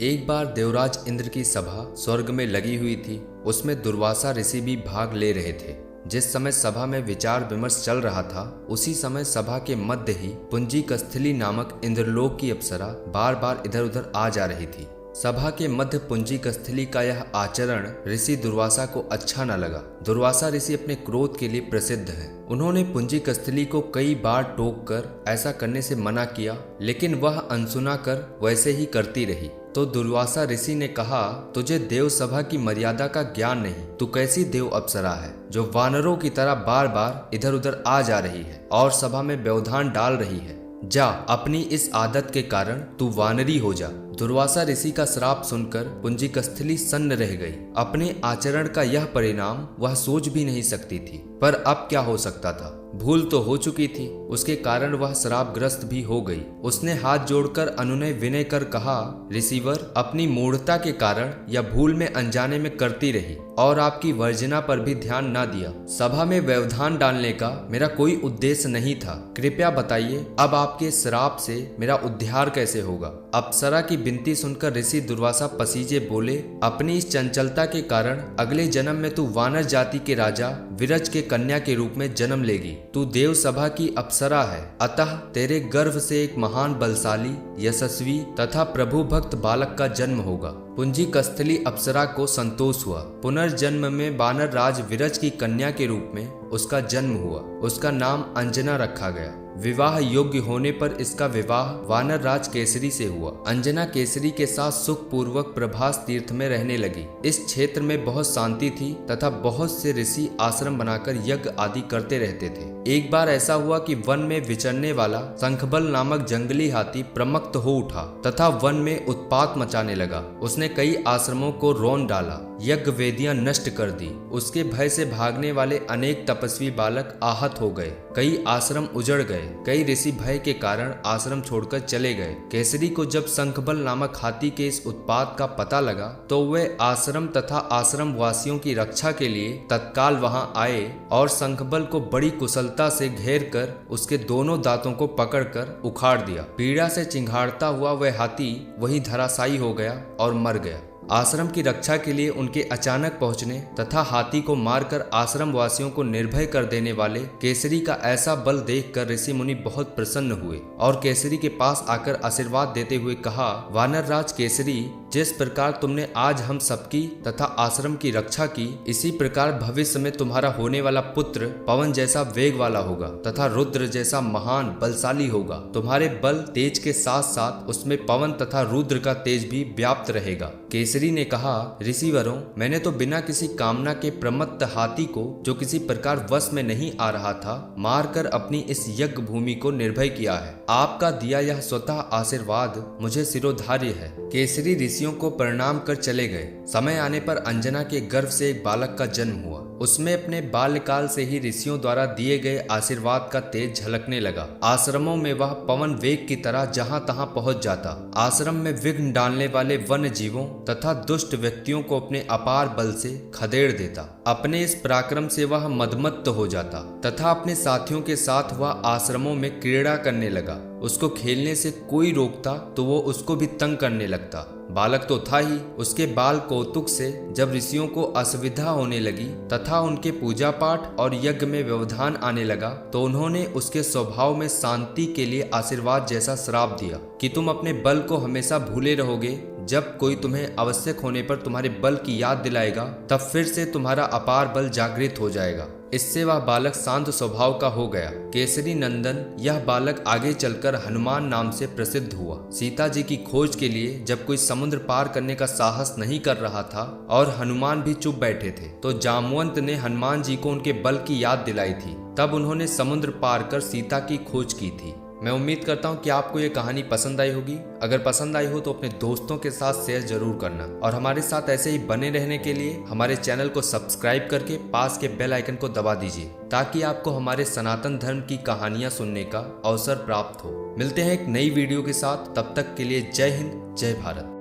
एक बार देवराज इंद्र की सभा स्वर्ग में लगी हुई थी। उसमें दुर्वासा ऋषि भी भाग ले रहे थे। जिस समय सभा में विचार विमर्श चल रहा था, उसी समय सभा के मध्य ही पुंजी कस्थली नामक इंद्रलोक की अप्सरा बार बार इधर उधर आ जा रही थी। सभा के मध्य पुंजी कस्थली का यह आचरण ऋषि दुर्वासा को अच्छा न लगा। दुर्वासा ऋषि अपने क्रोध के लिए प्रसिद्ध है। उन्होंने पुंजी कस्थली को कई बार टोक कर ऐसा करने से मना किया, लेकिन वह अनसुना कर वैसे ही करती रही। तो दुर्वासा ऋषि ने कहा, तुझे देव सभा की मर्यादा का ज्ञान नहीं। तू कैसी देव अप्सरा है जो वानरों की तरह बार बार इधर उधर आ जा रही है और सभा में व्यवधान डाल रही है। जा, अपनी इस आदत के कारण तू वानरी हो जा। दुर्वासा ऋषि का श्राप सुनकर पुंजी कस्थली सन्न रह गई। अपने आचरण का यह परिणाम वह सोच भी नहीं सकती थी, पर अब क्या हो सकता था। भूल तो हो चुकी थी, उसके कारण वह श्रापग्रस्त भी हो गई। उसने हाथ जोड़कर अनुनय विनय कर कहा, ऋषिवर, अपनी मूढ़ता के कारण या भूल में अनजाने में करती रही और आपकी वर्जना पर भी ध्यान न दिया। सभा में व्यवधान डालने का मेरा कोई उद्देश्य नहीं था। कृपया बताइए, अब आपके श्राप से मेरा उद्धार कैसे होगा। अप्सरा की विनती सुनकर ऋषि दुर्वासा पसीजे बोले, अपनी इस चंचलता के कारण अगले जन्म में तू वानर जाति के राजा विरज के कन्या के रूप में जन्म लेगी। तू देव सभा की अप्सरा है, अतः तेरे गर्भ से एक महान बलशाली, यशस्वी तथा प्रभु भक्त बालक का जन्म होगा। पुंजी कस्थली अप्सरा को संतोष हुआ। पुनर्जन्म में वानर राज विरज की कन्या के रूप में उसका जन्म हुआ। उसका नाम अंजना रखा गया। विवाह योग्य होने पर इसका विवाह वानर राज केसरी से हुआ। अंजना केसरी के साथ सुख पूर्वक प्रभास तीर्थ में रहने लगी। इस क्षेत्र में बहुत शांति थी तथा बहुत से ऋषि आश्रम बनाकर यज्ञ आदि करते रहते थे। एक बार ऐसा हुआ कि वन में विचरने वाला शंखबल नामक जंगली हाथी प्रमत्त हो उठा तथा वन में उत्पात मचाने लगा। उसने कई आश्रमों को रौंद डाला, यज्ञ वेदियां नष्ट कर दी। उसके भय से भागने वाले अनेक तपस्वी बालक आहत हो गए। कई आश्रम उजड़ गए। कई ऋषि भय के कारण आश्रम छोड़कर चले गए। केसरी को जब शंखबल नामक हाथी के इस उत्पात का पता लगा तो वे आश्रम तथा आश्रम वासियों की रक्षा के लिए तत्काल वहां आए और शंखबल को बड़ी कुशलता से घेर कर उसके दोनों दांतों को पकड़कर उखाड़ दिया। पीड़ा से चिंघाड़ता हुआ वह हाथी वहीं धराशायी हो गया और मर गया। आश्रम की रक्षा के लिए उनके अचानक पहुंचने तथा हाथी को मारकर आश्रम वासियों को निर्भय कर देने वाले केसरी का ऐसा बल देखकर ऋषि मुनि बहुत प्रसन्न हुए और केसरी के पास आकर आशीर्वाद देते हुए कहा, वानर राज केसरी, जिस प्रकार तुमने आज हम सबकी तथा आश्रम की रक्षा की, इसी प्रकार भविष्य में तुम्हारा होने वाला पुत्र पवन जैसा वेग वाला होगा तथा रुद्र जैसा महान बलशाली होगा। तुम्हारे बल तेज के साथ साथ उसमें पवन तथा रुद्र का तेज भी व्याप्त रहेगा। केसरी ने कहा, ऋषिवरों, मैंने तो बिना किसी कामना के प्रमत्त हाथी को, जो किसी प्रकार वश में नहीं आ रहा था, मारकर अपनी इस यज्ञ भूमि को निर्भय किया है। आपका दिया यह स्वतः आशीर्वाद मुझे सिरोधार्य है। केसरी ऋषियों को प्रणाम कर चले गए। समय आने पर अंजना के गर्भ से एक बालक का जन्म हुआ। उसमें अपने बाल्यकाल से ही ऋषियों द्वारा दिए गए आशीर्वाद का तेज झलकने लगा। आश्रमों में वह पवन वेग की तरह जहां तहां पहुंच जाता। आश्रम में विघ्न डालने वाले वन्य जीवों तथा दुष्ट व्यक्तियों को अपने अपार बल से खदेड़ देता। अपने इस पराक्रम से वह मदमत्त हो जाता तथा अपने साथियों के साथ वह आश्रमों में क्रीड़ा करने लगा। उसको खेलने से कोई रोकता तो वो उसको भी तंग करने लगता। बालक तो था ही, उसके बाल कौतुक से जब ऋषियों को असुविधा होने लगी तथा उनके पूजा पाठ और यज्ञ में व्यवधान आने लगा तो उन्होंने उसके स्वभाव में शांति के लिए आशीर्वाद जैसा श्राप दिया कि तुम अपने बल को हमेशा भूले रहोगे। जब कोई तुम्हें आवश्यक होने पर तुम्हारे बल की याद दिलाएगा तब फिर से तुम्हारा अपार बल जागृत हो जाएगा। इससे वह बालक शांत स्वभाव का हो गया। केसरी नंदन यह बालक आगे चलकर हनुमान नाम से प्रसिद्ध हुआ। सीता जी की खोज के लिए जब कोई समुद्र पार करने का साहस नहीं कर रहा था और हनुमान भी चुप बैठे थे तो जामवंत ने हनुमान जी को उनके बल की याद दिलाई थी। तब उन्होंने समुद्र पार कर सीता की खोज की थी। मैं उम्मीद करता हूँ कि आपको ये कहानी पसंद आई होगी। अगर पसंद आई हो तो अपने दोस्तों के साथ शेयर जरूर करना और हमारे साथ ऐसे ही बने रहने के लिए हमारे चैनल को सब्सक्राइब करके पास के बेल आइकन को दबा दीजिए ताकि आपको हमारे सनातन धर्म की कहानियां सुनने का अवसर प्राप्त हो। मिलते हैं एक नई वीडियो के साथ, तब तक के लिए जय हिंद, जय भारत।